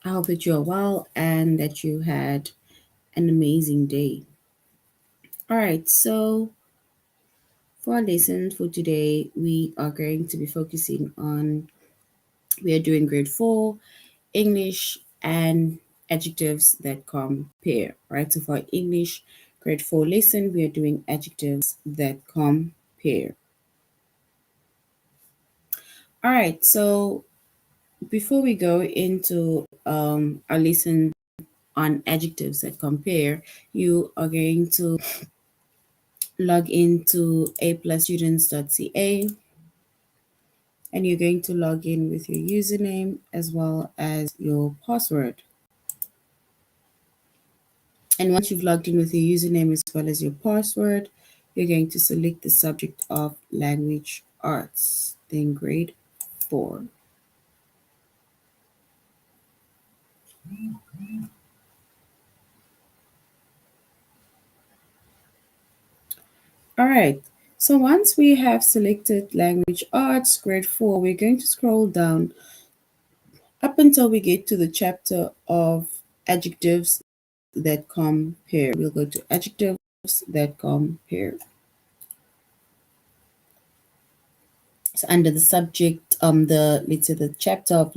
I hope that you are well and that you had an amazing day. All right, so for our lesson for today, we are going to be focusing on, we are doing grade 4, English and adjectives that compare, right? So for our English grade 4 lesson, we are doing adjectives that compare. All right, so before we go into our lesson on adjectives that compare, you are going to log into aplusstudents.ca and you're going to log in with your username as well as your password. And once you've logged in with your username as well as your password, you're going to select the subject of language arts, then grade 4. All right. So once we have selected language arts, grade 4, we're going to scroll down up until we get to the chapter of adjectives that compare. We'll go to adjectives that compare. So under the subject, the let's say the chapter of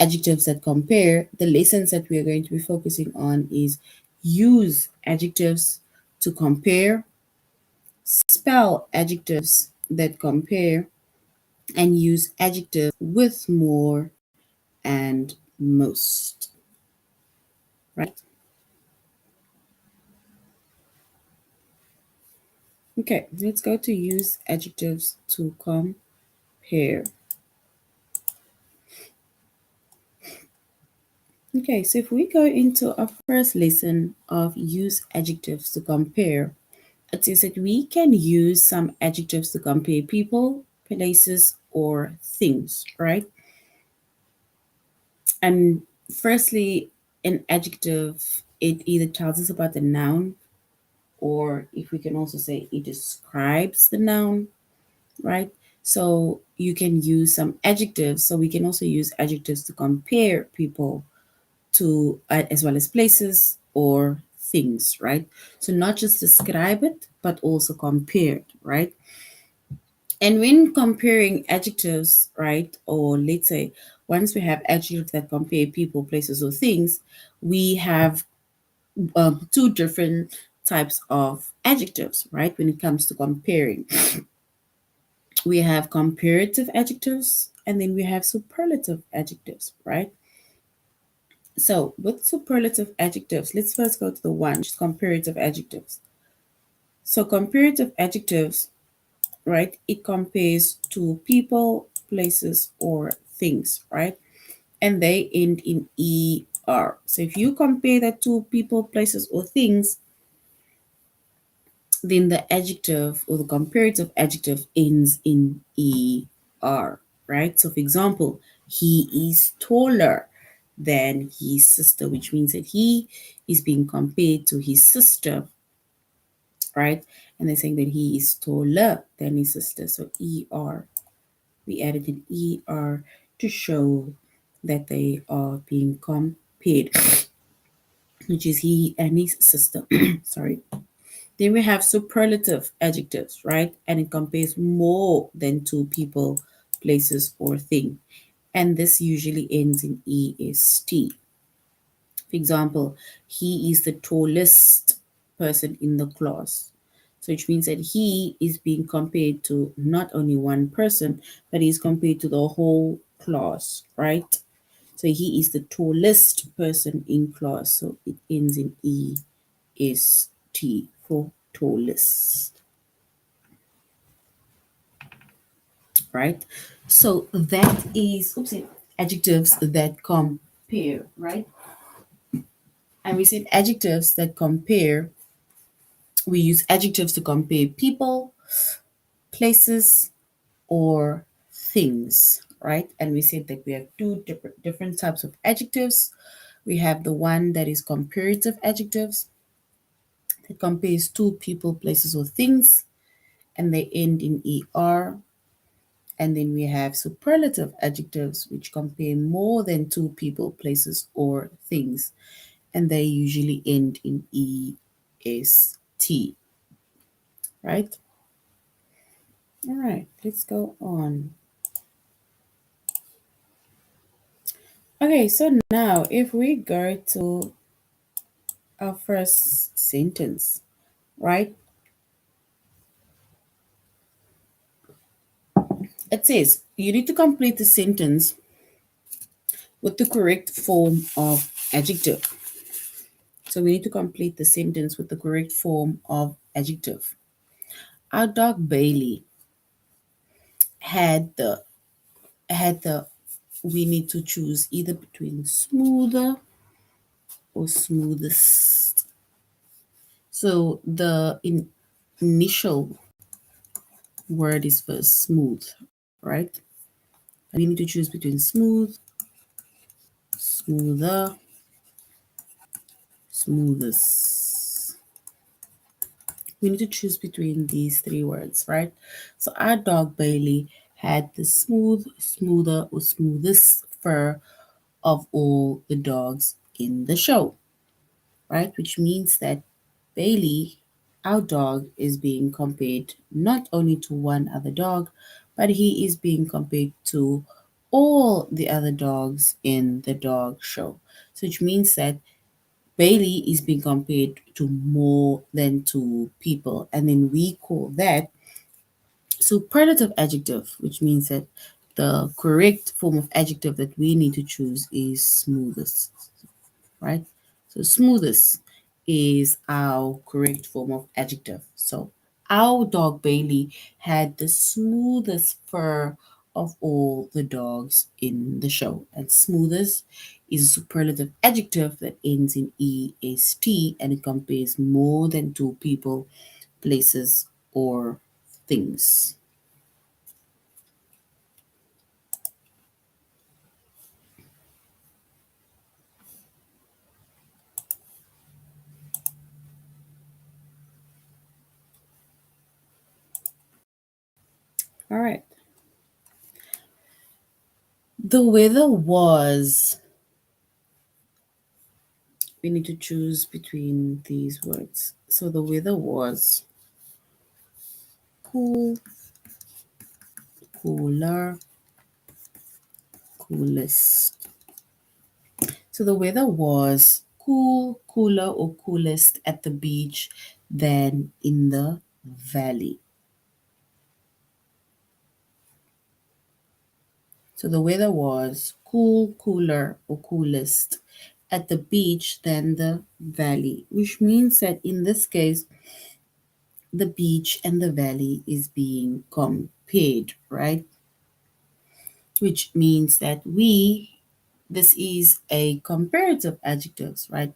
adjectives that compare, the lessons that we are going to be focusing on is use adjectives to compare, spell adjectives that compare, and use adjectives with more and most. Right? Okay, let's go to use adjectives to compare. Okay, so if we go into our first lesson of use adjectives to compare, it says that we can use some adjectives to compare people, places, or things, right? And firstly, an adjective, it either tells us about the noun, or if we can also say it describes the noun, right? So you can use some adjectives. So we can also use adjectives to compare people to, as well as places or things, right? So not just describe it, but also compare it, right? And when comparing adjectives, right, or let's say once we have adjectives that compare people, places, or things, we have two different types of adjectives, right? When it comes to comparing, we have comparative adjectives and then we have superlative adjectives, right? So with superlative adjectives, let's first go to the one, which is comparative adjectives. So comparative adjectives, right? It compares to people, places, or things, right? And they end in ER. So if you compare that to people, places, or things, then the adjective or the comparative adjective ends in ER, right? So for example, he is taller than his sister, which means that he is being compared to his sister, right? And they're saying that he is taller than his sister. So ER, we added an ER to show that they are being compared, which is he and his sister. Sorry. Then we have superlative adjectives, right? And it compares more than two people, places, or thing. And this usually ends in EST. For example, he is the tallest person in the class. So which means that he is being compared to not only one person, but he's compared to the whole class, right? So he is the tallest person in class. So it ends in EST for tallest, right? So that is adjectives that compare, right? And we said adjectives that compare, we use adjectives to compare people, places, or things, right? And we said that we have two different types of adjectives. We have the one that is comparative adjectives that compares two people, places, or things, and they end in ER. And then we have superlative adjectives, which compare more than two people, places, or things. And they usually end in est, right? All right, let's go on. Okay, so now if we go to our first sentence, right? It says you need to complete the sentence with the correct form of adjective. So we need to complete the sentence with the correct form of adjective. Our dog Bailey had the we need to choose either between smoother or smoothest. So the initial word is first smooth, right? And we need to choose between smooth, smoother, smoothest. We need to choose between these three words, right? So our dog Bailey had the smooth, smoother, or smoothest fur of all the dogs in the show, right? Which means that Bailey, our dog, is being compared not only to one other dog, but he is being compared to all the other dogs in the dog show. So which means that Bailey is being compared to more than two people. And then we call that superlative adjective, which means that the correct form of adjective that we need to choose is smoothest, right? So smoothest is our correct form of adjective. So our dog Bailey had the smoothest fur of all the dogs in the show. And smoothest is a superlative adjective that ends in est and it compares more than two people, places, or things. All right. The weather was, we need to choose between these words. So the weather was cool, cooler, coolest. So the weather was cool, cooler, or coolest at the beach than in the valley. So the weather was cool, cooler, or coolest at the beach than the valley, which means that in this case, the beach and the valley is being compared, right? Which means that this is a comparative adjectives, right?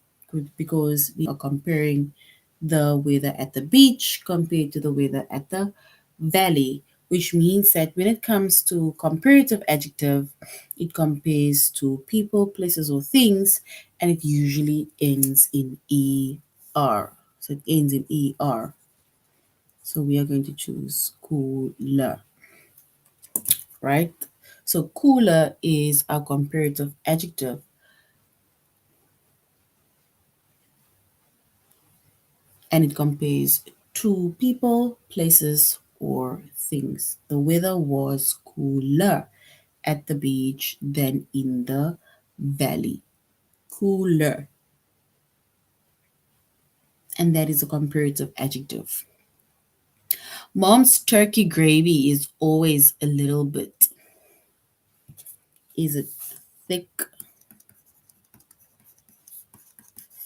Because we are comparing the weather at the beach compared to the weather at the valley, which means that when it comes to comparative adjective, it compares to people, places, or things, and it usually ends in er. So it ends in er. So we are going to choose cooler, right? So cooler is our comparative adjective and it compares to people, places, or things. The weather was cooler at the beach than in the valley. Cooler. And that is a comparative adjective. Mom's turkey gravy is always a little bit. Is it thick,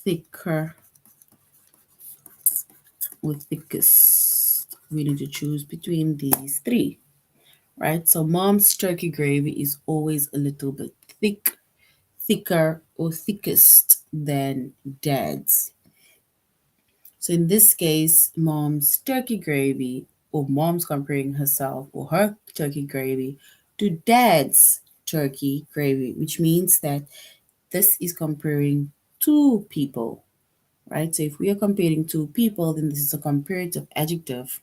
thicker, or thickest? We need to choose between these three, right? So mom's turkey gravy is always a little bit thick, thicker, or thickest than dad's. So in this case, mom's turkey gravy, or mom's comparing herself or her turkey gravy to dad's turkey gravy, which means that this is comparing two people, right? So if we are comparing two people, then this is a comparative adjective.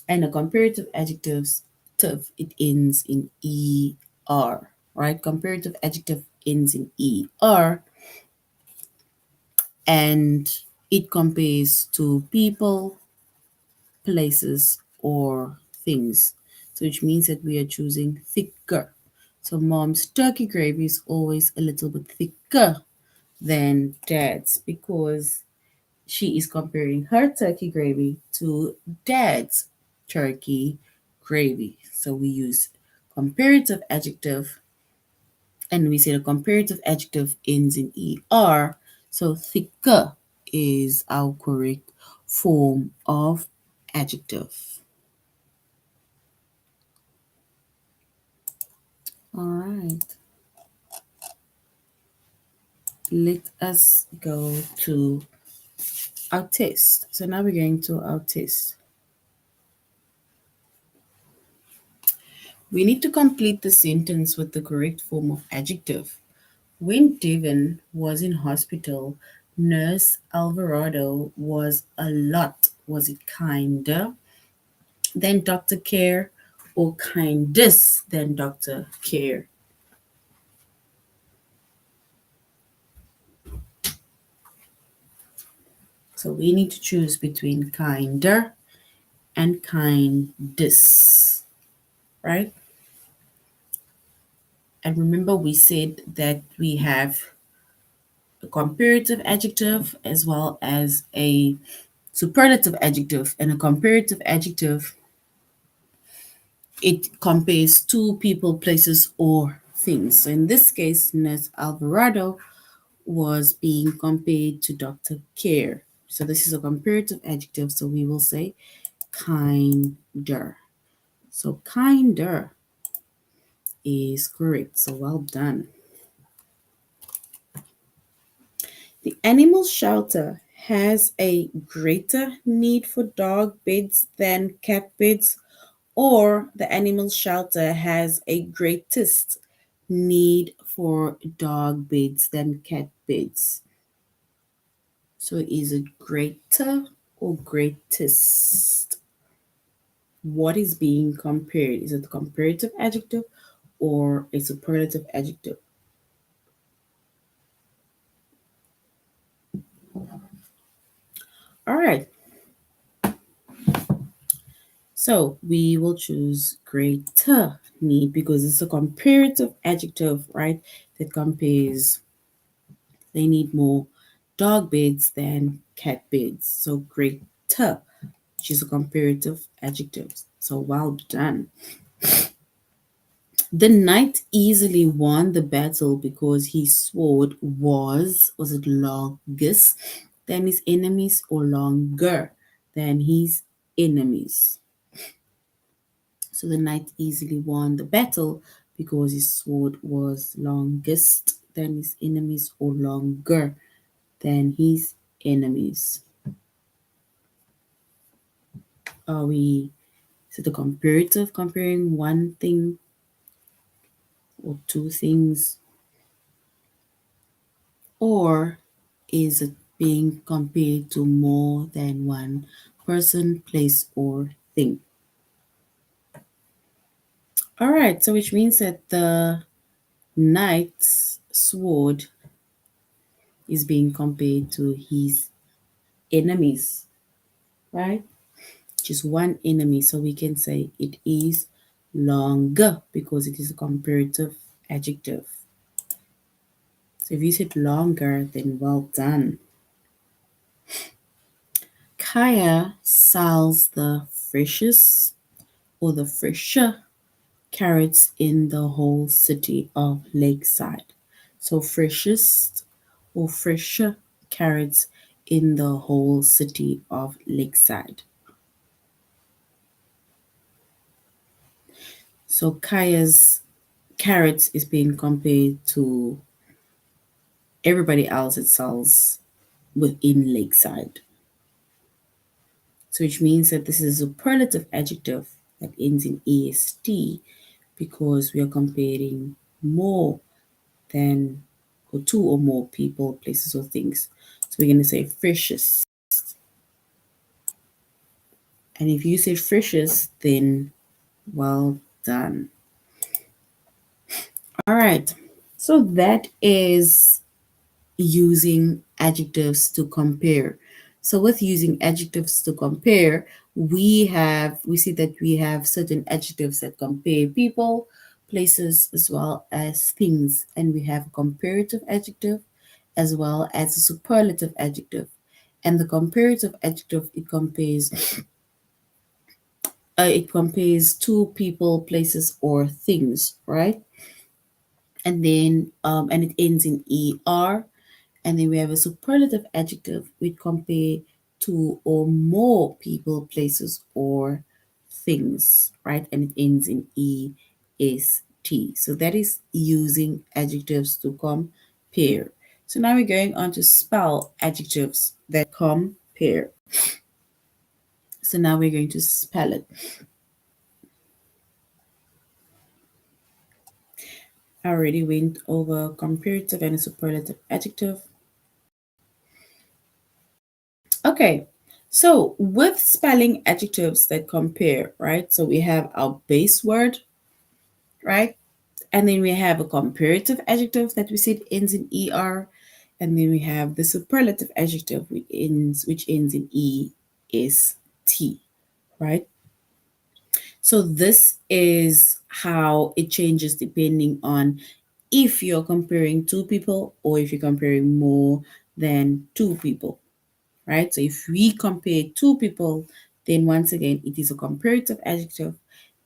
And a comparative adjectives comparative, it ends in er, right? Comparative adjective ends in er, and it compares to people, places, or things. So which means that we are choosing thicker. So mom's turkey gravy is always a little bit thicker than dad's because she is comparing her turkey gravy to dad's turkey gravy. So we use comparative adjective, and we say the comparative adjective ends in er. So thicker is our correct form of adjective. All right. Let us go to our test. So now we're going to our test. We need to complete the sentence with the correct form of adjective. When Devon was in hospital, Nurse Alvarado was a lot. Was it kinder than Dr. Care or kindest than Dr. Care? So we need to choose between kinder and kindest, right? And remember, we said that we have a comparative adjective as well as a superlative adjective. And a comparative adjective, it compares two people, places, or things. So in this case, Nurse Alvarado was being compared to Dr. Care. So this is a comparative adjective, so we will say kinder. So kinder is correct. So well done. The animal shelter has a greater need for dog beds than cat beds, or the animal shelter has a greatest need for dog beds than cat beds. So is it greater or greatest? What is being compared? Is it a comparative adjective or a superlative adjective? All right. So we will choose greater need because it's a comparative adjective, right? That compares, they need more dog beds than cat beds. So greater, which is a comparative adjective. So well done. The knight easily won the battle because his sword was it longest than his enemies or longer than his enemies? So the knight easily won the battle because his sword was longest than his enemies or longer than his enemies. Are we, is it a comparative, comparing one thing or two things? Or is it being compared to more than one person, place, or thing? All right, so which means that the knight's sword is being compared to his enemies, right? Just one enemy, so we can say it is longer because it is a comparative adjective. So if you said longer, then well done. Kaya sells the freshest or the fresher carrots in the whole city of Lakeside. So freshest or fresher carrots in the whole city of Lakeside. So Kaya's carrots is being compared to everybody else it sells within Lakeside. So which means that this is a superlative adjective that ends in est because we are comparing more than or two or more people, places, or things. So we're going to say freshest. And if you say freshest, then well done. All right. So that is using adjectives to compare. So with using adjectives to compare, we see that we have certain adjectives that compare people, places, as well as things, and we have comparative adjective as well as a superlative adjective. And the comparative adjective, it compares two people, places, or things, right? And then and it ends in er. And then we have a superlative adjective which compare two or more people, places, or things, right? And it ends in est. So that is using adjectives to compare. So now we're going on to spell adjectives that compare. So now we're going to spell it. I already went over comparative and a superlative adjective. Okay, so with spelling adjectives that compare, right? So we have our base word, right? And then we have a comparative adjective that we said ends in er, and then we have the superlative adjective which ends in est, right? So this is how it changes depending on if you're comparing two people or if you're comparing more than two people, right? So if we compare two people, then once again, it is a comparative adjective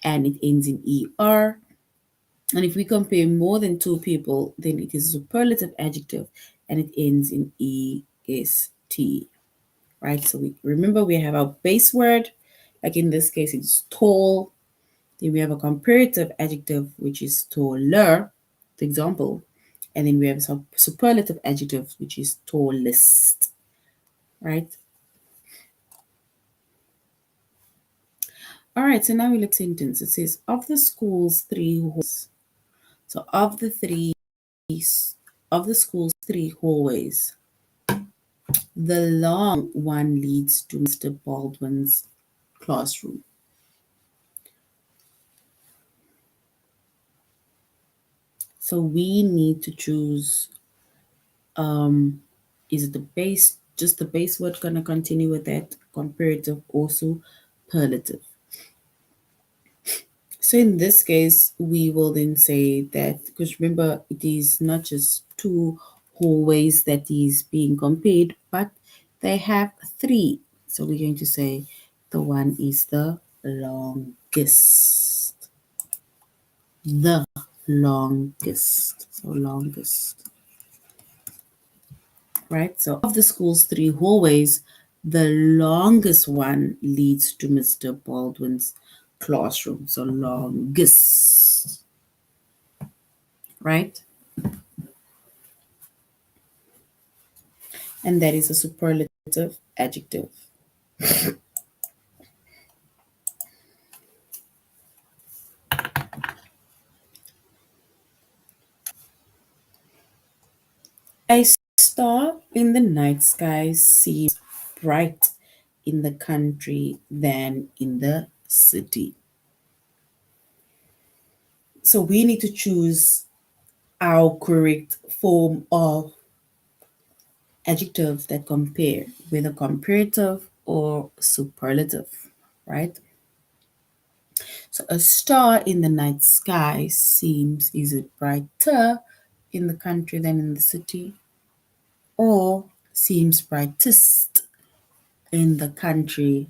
and it ends in er. And if we compare more than two people, then it is a superlative adjective and it ends in est, right? So we remember we have our base word, like in this case, it's tall. Then we have a comparative adjective, which is taller, for example. And then we have some superlative adjective, which is tallest, right? All right, so now we look at sentence. It says, of the school's three hallways. So of the school's three hallways, the long one leads to Mr. Baldwin's classroom. So we need to choose, is it the base, just the base word gonna continue with that comparative or superlative? So in this case, we will then say that, because remember, it is not just two hallways that is being compared, but they have three. So we're going to say the one is the longest. The longest. So longest. Right? So of the school's three hallways, the longest one leads to Mr. Baldwin's classroom. So longest. Right? And that is a superlative adjective. A star in the night sky seems bright in the country than in the city. So we need to choose our correct form of adjective that compare, whether comparative or superlative, right? So a star in the night sky seems, is it brighter in the country than in the city? Or seems brightest in the country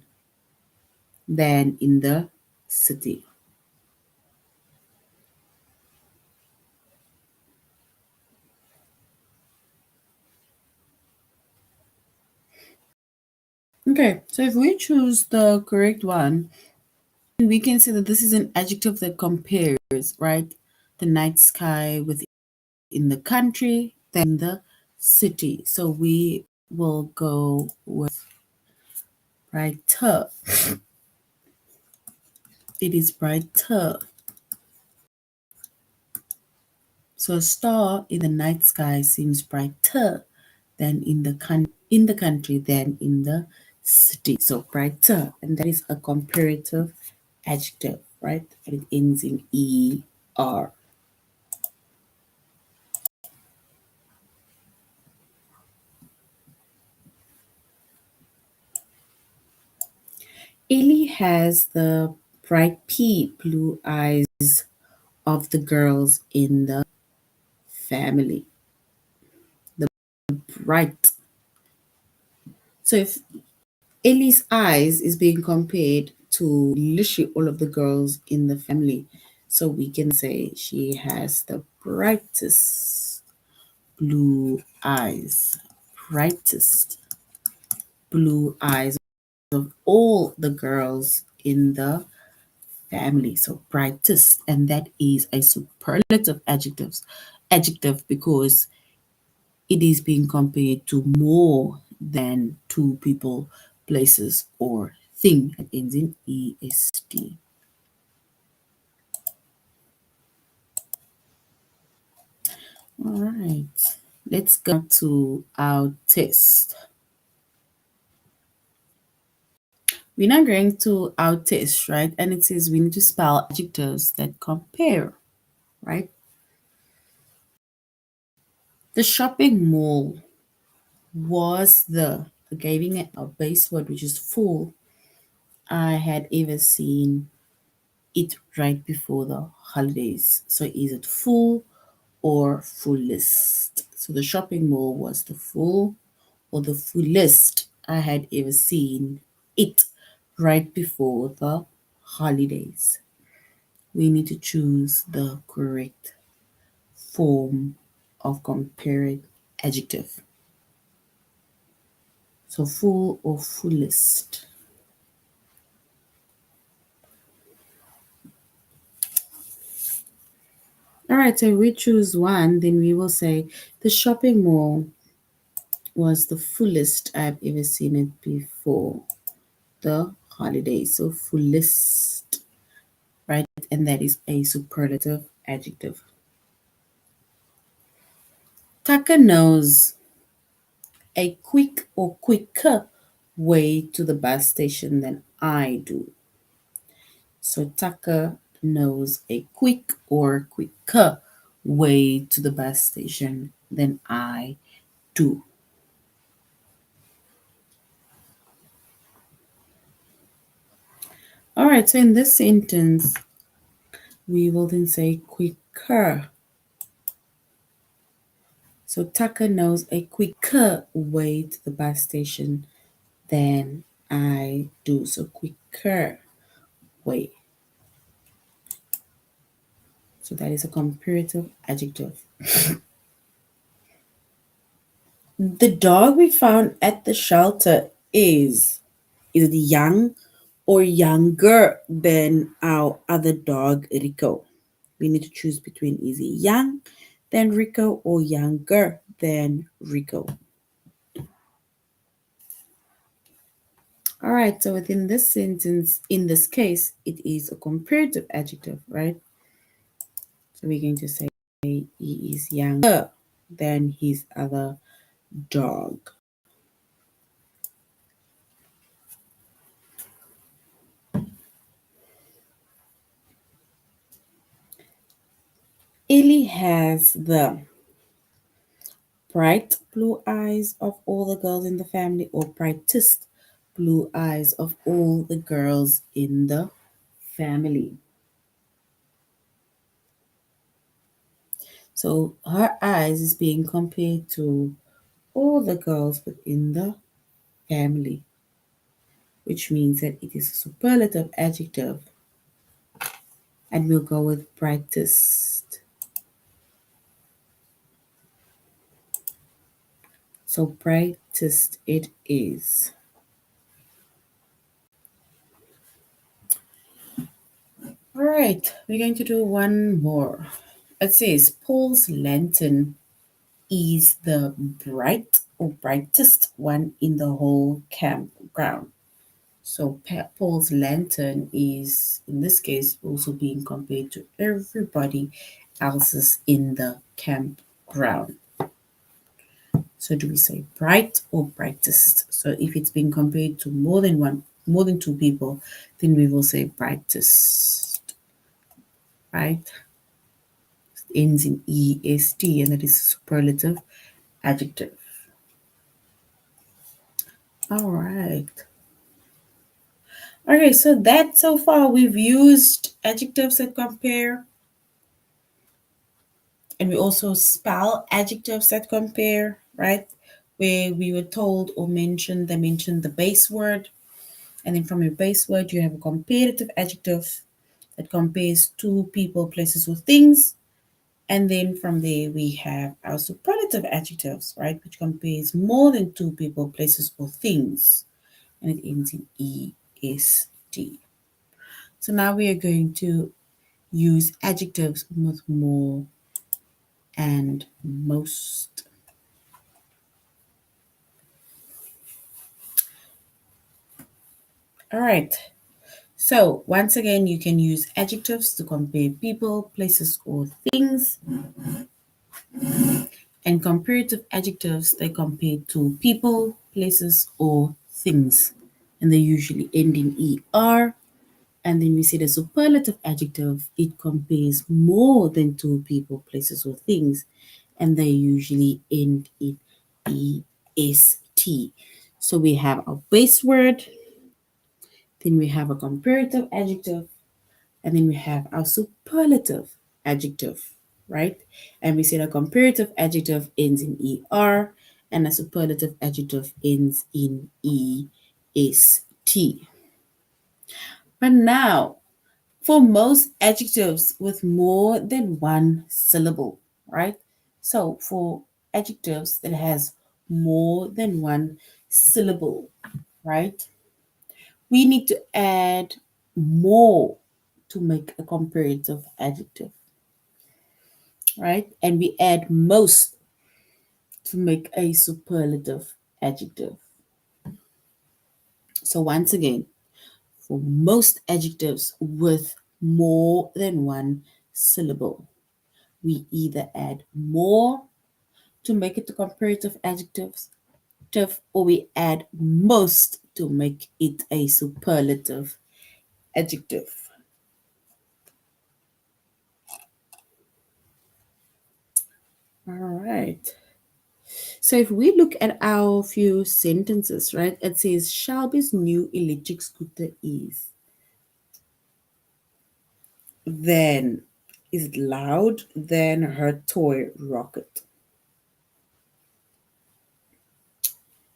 than in the city? Okay, so if we choose the correct one, we can say that this is an adjective that compares, right? The night sky within the country than the city. So we will go with brighter. It is brighter. So a star in the night sky seems brighter than in the country than in the city. So brighter, and that is a comparative adjective, right? And it ends in er. Ellie has the bright pea blue eyes of the girls in the family. The bright. So if Ellie's eyes is being compared to literally all of the girls in the family, so we can say she has the brightest blue eyes. Brightest blue eyes of all the girls in the family. So brightest, and that is a superlative adjective because it is being compared to more than two people, places, or thing. It ends in est. All right, let's go to our test. We're now going to our test, right? And it says we need to spell adjectives that compare, right? The shopping mall was the giving it a base word which is full. I had ever seen it right before the holidays. So is it full or fullest? So the shopping mall was the full or the fullest I had ever seen it right before the holidays. We need to choose the correct form of comparing adjective. So full or fullest. All right, so we choose one, then we will say the shopping mall was the fullest I've ever seen it before the holiday. So fullest, right? And that is a superlative adjective. Tucker knows a quick or quicker way to the bus station than I do. So Tucker knows a quick or quicker way to the bus station than I do. All right, so in this sentence, we will then say quicker. So Tucker knows a quicker way to the bus station than I do. So quicker way. So that is a comparative adjective. The dog we found at the shelter is it young or younger than our other dog, Rico? We need to choose between is he young than Rico or younger than Rico. All right, so within this sentence, in this case, it is a comparative adjective, right? So we're going to say he is younger than his other dog. Ellie has the bright blue eyes of all the girls in the family, or brightest blue eyes of all the girls in the family. So her eyes is being compared to all the girls within the family, which means that it is a superlative adjective, and we'll go with brightest. So brightest it is. All right, we're going to do one more. It says Paul's lantern is the bright or brightest one in the whole campground. So Paul's lantern is, in this case, also being compared to everybody else's in the campground. So do we say bright or brightest? So if it's being compared to more than two people, then we will say brightest. right? It ends in est, and that is a superlative adjective. All right. Okay, so that so far we've used adjectives that compare, and we also spell adjectives that compare, right? Where we were told or mentioned, they mentioned the base word, and then from your base word, you have a comparative adjective that compares two people, places, or things. And then from there, we have our superlative adjectives, right, which compares more than two people, places, or things. And it ends in est. So now we are going to use adjectives with more and most. All right. So once again, you can use adjectives to compare people, places, or things. And comparative adjectives, they compare to people, places, or things. And they usually end in er. And then we say the superlative adjective, it compares more than two people, places, or things. And they usually end in est. So we have our base word, then we have a comparative adjective, and then we have our superlative adjective, right? And we say the comparative adjective ends in er, and the superlative adjective ends in est. But now, for most adjectives with more than one syllable, right? So for adjectives that has more than one syllable, right? We need to add more to make a comparative adjective, right? And we add most to make a superlative adjective. So once again, for most adjectives with more than one syllable, we either add more to make it a comparative adjective, or we add most to make it a superlative adjective. All right. So if we look at our few sentences, right, it says Shelby's new electric scooter then is loud than her toy rocket.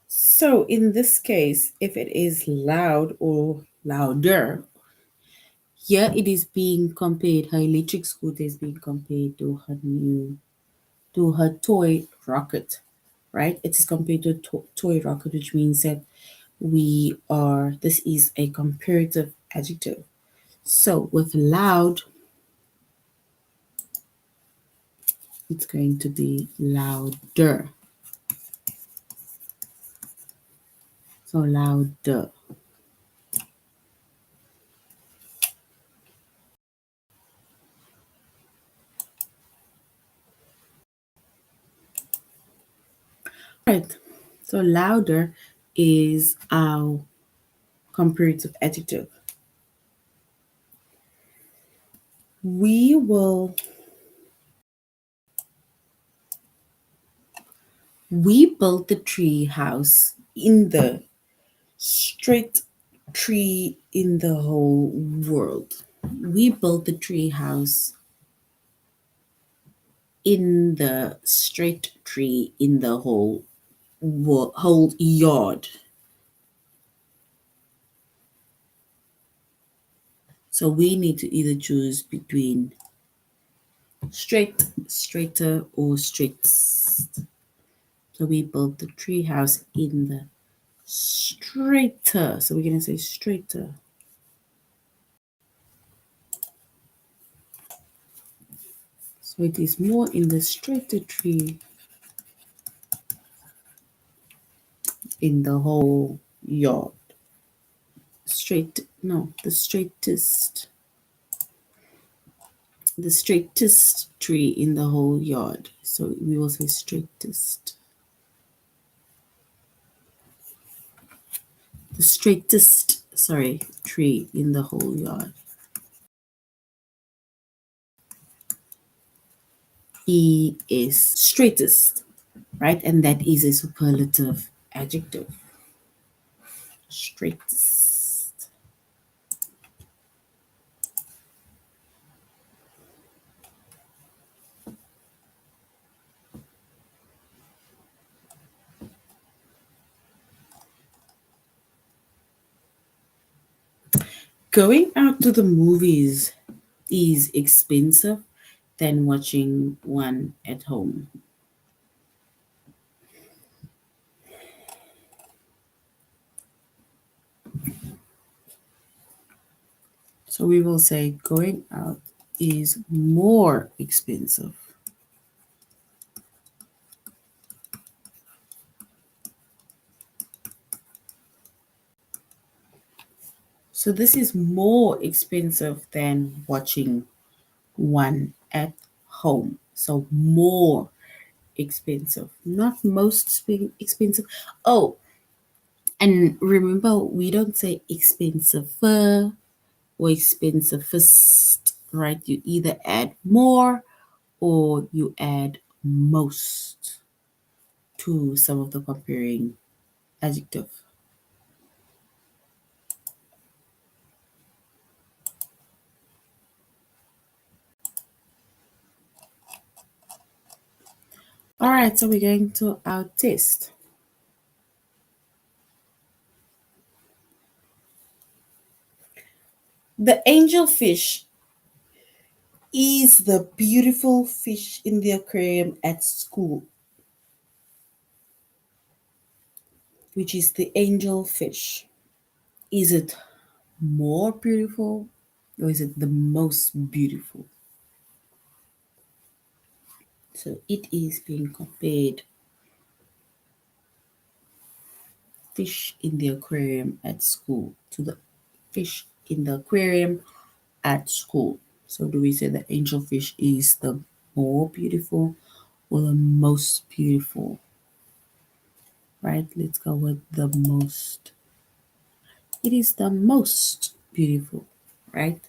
So in this case, if it is loud or louder, here it is being compared, her electric scooter is being compared to her toy rocket, right? It is compared to a toy rocket, which means that this is a comparative adjective. So with loud, it's going to be louder. So louder. Right. So louder is our comparative adjective. We will we built the tree house in the straight tree in the whole world. We built the tree house in the straight tree in the whole yard. So we need to either choose between straight, straighter, or straightest. So we built the tree house in the straighter. So we're going to say straighter. So it is more in the straighter tree in the whole yard. The straightest tree in the whole yard. So we will say straightest. The straightest, tree in the whole yard. He is straightest, right? And that is a superlative adjective. Straightest. Going out to the movies is expensive than watching one at home. So we will say going out is more expensive. So this is more expensive than watching one at home. So more expensive, not most expensive. Oh, and remember, we don't say expensive or expensivest, right? You either add more or you add most to some of the comparing adjective. All right, so we're going to our test. The angelfish is the beautiful fish in the aquarium at school, which is the angelfish. Is it more beautiful or is it the most beautiful? So it is being compared fish in the aquarium at school to the fish in the aquarium at school. So do we say the angelfish is the more beautiful or the most beautiful? Right? Let's go with the most. It is the most beautiful, right?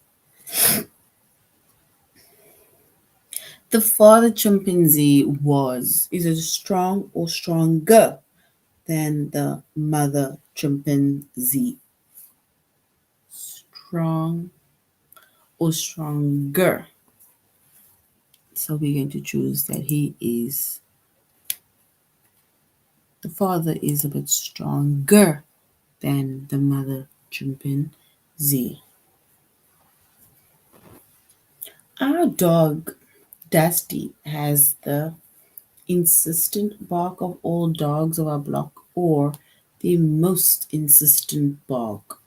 The father chimpanzee is it strong or stronger than the mother chimpanzee? Strong or stronger? So we're going to choose that the father is a bit stronger than the mother chimpanzee. Our dog, Dusty, has the insistent bark of all dogs of our block, or the most insistent bark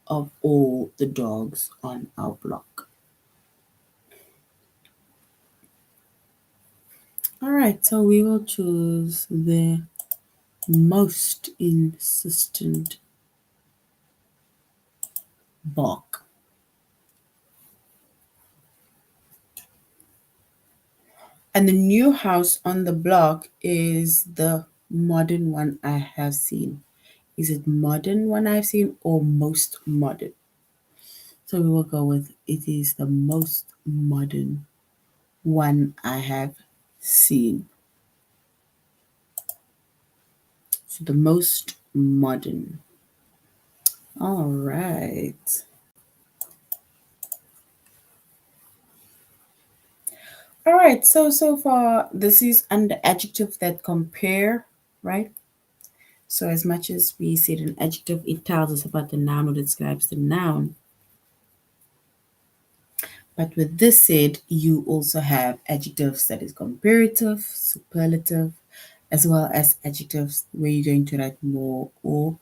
of all the dogs on our block. All right, so we will choose the most insistent bark. And the new house on the block is the modern one I have seen. Is it modern one I've seen or most modern? So we will go with it is the most modern one I have seen. So the most modern. All right. All right. So far this is under adjective that compare, right? So as much as we said an adjective, it tells us about the noun or describes the noun. But with this said, you also have adjectives that is comparative, superlative, as well as adjectives where you're going to write more or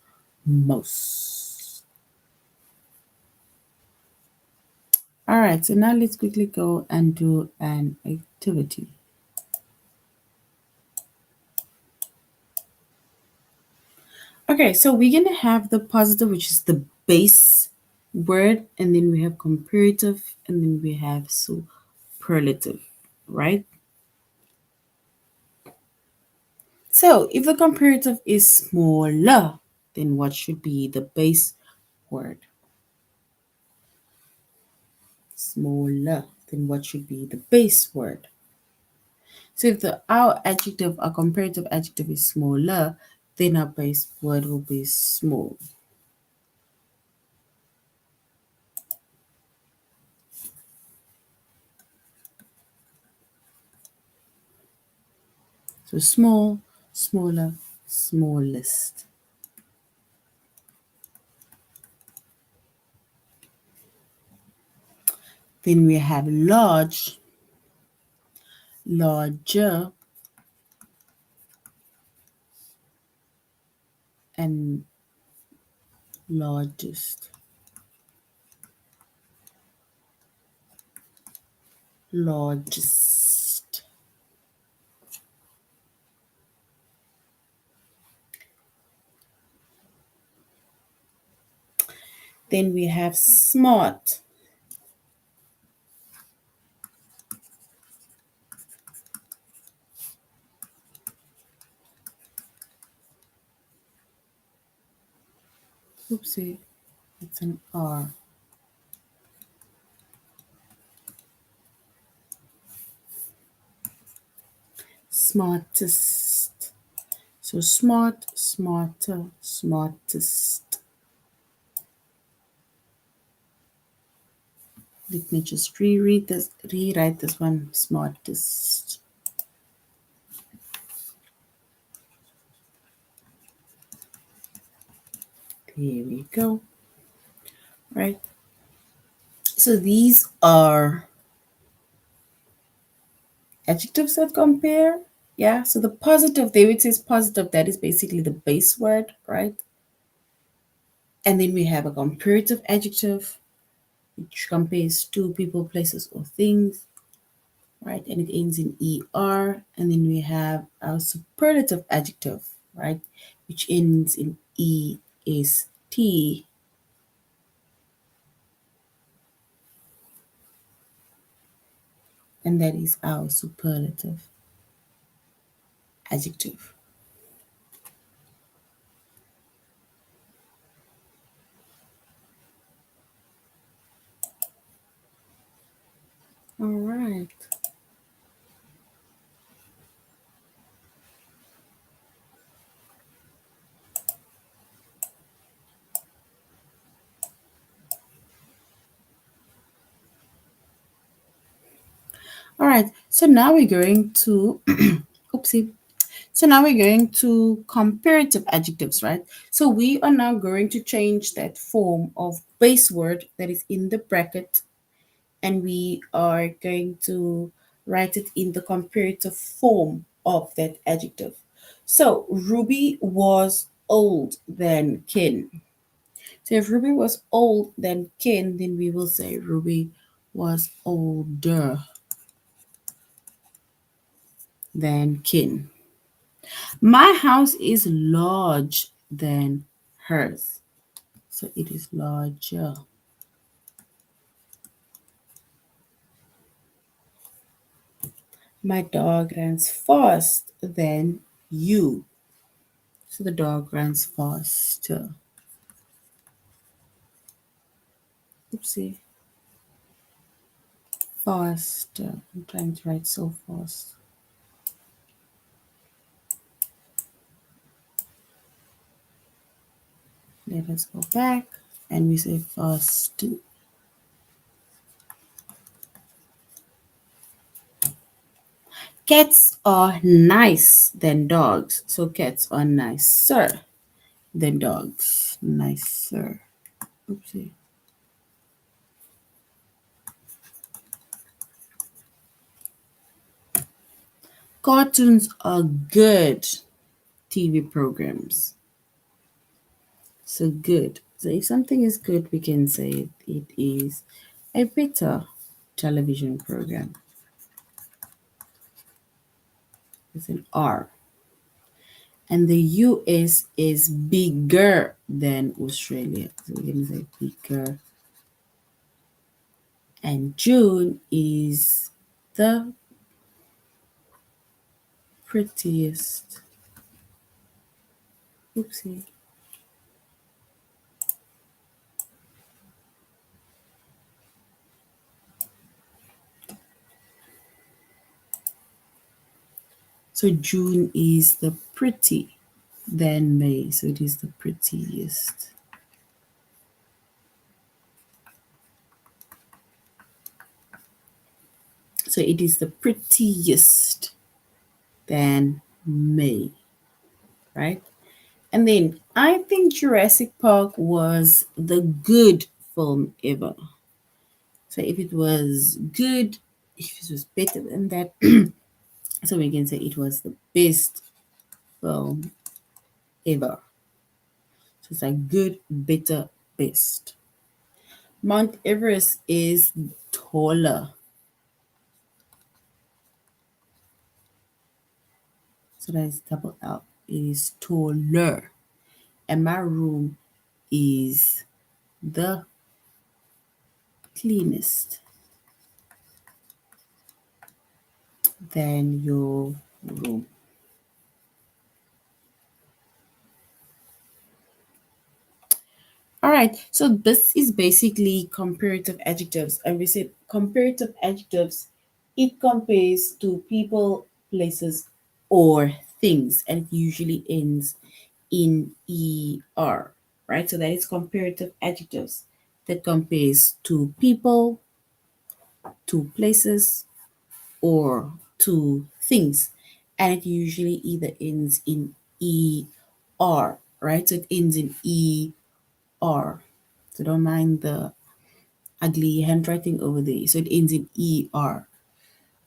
most. All right, so now let's quickly go and do an activity. Okay, so we're going to have the positive, which is the base word, and then we have comparative, and then we have superlative, right? So if the comparative is smaller, then what should be the base word? Smaller, then what should be the base word? So if the our adjective, our comparative adjective is smaller, then our base word will be small. So small, smaller, smallest. Then we have large, larger, and largest. Largest. Then we have smart. Oopsie, it's an R. Smartest. So smart, smarter, smartest. Let me just rewrite this one. Smartest. There we go. Right. So these are adjectives that compare. Yeah. So the positive, there it says positive, that is basically the base word, right? And then we have a comparative adjective, which compares two people, places, or things, right? And it ends in er. And then we have our superlative adjective, right? Which ends in est. And that is our superlative adjective. All right. All right. So now we're going to, oopsie. So now we're going to comparative adjectives, right? So we are now going to change that form of base word that is in the bracket, and we are going to write it in the comparative form of that adjective. So Ruby was old than Ken. So if Ruby was old than Ken, then we will say Ruby was older than Ken. My house is large than hers. So it is larger. My dog runs fast than you. So the dog runs faster. Oopsie. Faster. I'm trying to write so fast. Let us go back and we say fast. Cats are nice than dogs. So cats are nicer than dogs. Nicer. Oopsie. Cartoons are good TV programs. So good. So if something is good, we can say it is a better television program. It's an R. And the US is bigger than Australia. So we're going to say bigger. And June is the prettiest. Oopsie. So June is the pretty, then May. So it is the prettiest. So it is the prettiest, then May, right? And then I think Jurassic Park was the good film ever. So if it was good, if it was better than that, so we can say it was the best film ever. So it's like good, better, best. Mount Everest is taller. So that is double L. It is taller. And my room is the cleanest than your room. All right, so this is basically comparative adjectives. And we said comparative adjectives, it compares to people, places, or things, and it usually ends in ER, right? So that is comparative adjectives that compares to people, to places, or to things. And it usually either ends in ER, right? So it ends in ER. So don't mind the ugly handwriting over there. So it ends in ER.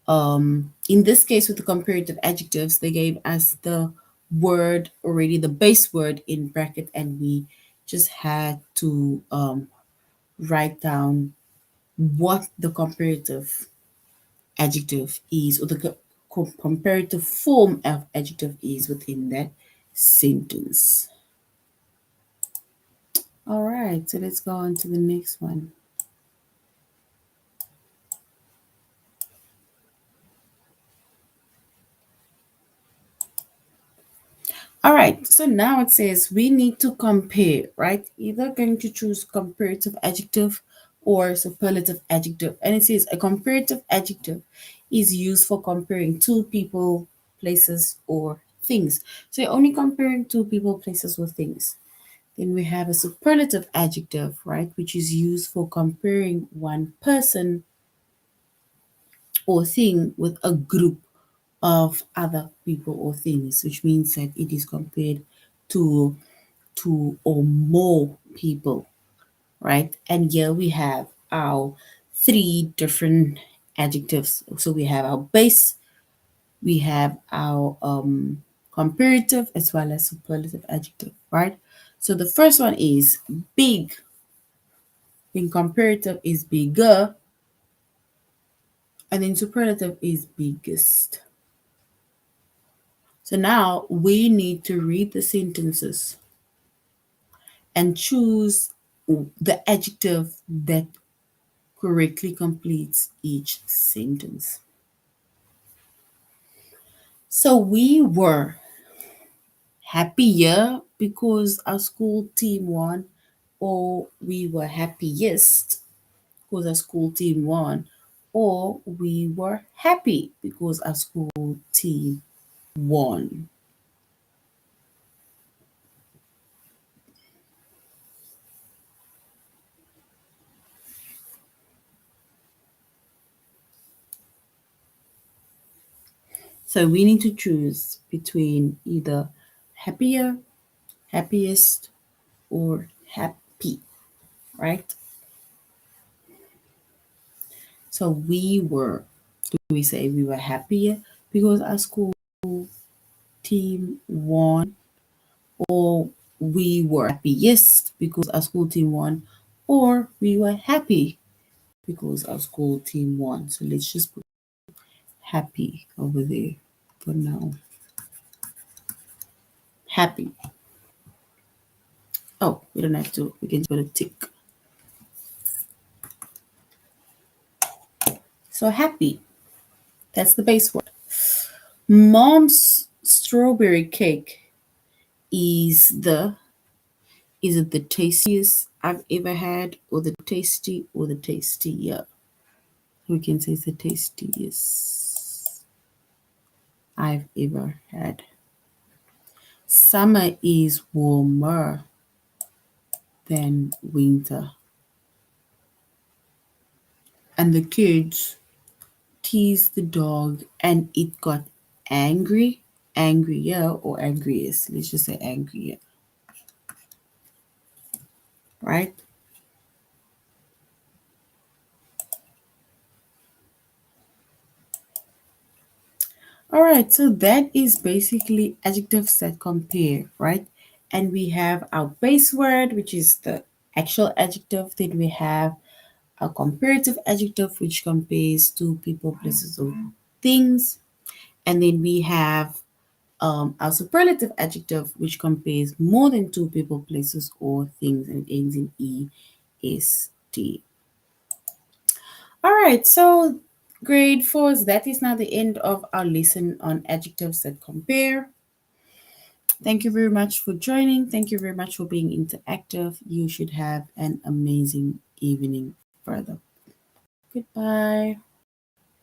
In this case, with the comparative adjectives, they gave us the word already, the base word in bracket, and we just had to write down what the comparative adjective is, or the comparative form of adjective is within that sentence. All right, so let's go on to the next one. All right, so now it says we need to compare, right? Either going to choose comparative adjective or superlative adjective. And it says a comparative adjective is used for comparing two people, places, or things. So you're only comparing two people, places, or things. Then we have a superlative adjective, right, which is used for comparing one person or thing with a group of other people or things, which means that it is compared to two or more people, right? And here we have our three different adjectives. So we have our base, we have our comparative, as well as superlative adjective, right? So the first one is big. Then comparative is bigger, and then superlative is biggest. So now we need to read the sentences and choose the adjective that correctly completes each sentence. So we were happier because our school team won, or we were happiest because our school team won, or we were happy because our school team won. So we need to choose between either happier, happiest, or happy, right? So we were, do we say we were happier because our school team won, or we were happiest because our school team won, or we were happy because our school team won? So let's just put happy over there for now. Happy. Oh, we don't have to, we can just put a tick. So happy, that's the base word. Mom's strawberry cake is the, is it the tastiest I've ever had, or the tasty, or the tastier? We can say it's the tastiest. I've ever had. Summer is warmer than winter. And the kids teased the dog and it got angry, angrier or angriest. Let's just say angrier, right? All right, so that is basically adjectives that compare, right? And we have our base word, which is the actual adjective. Then we have a comparative adjective, which compares two people, places, or things. And then we have our superlative adjective, which compares more than two people, places, or things, and it ends in est. All right, so grade fours, that is now the end of our lesson on adjectives that compare. Thank you very much for joining. Thank you very much for being interactive. You should have an amazing evening further. Goodbye.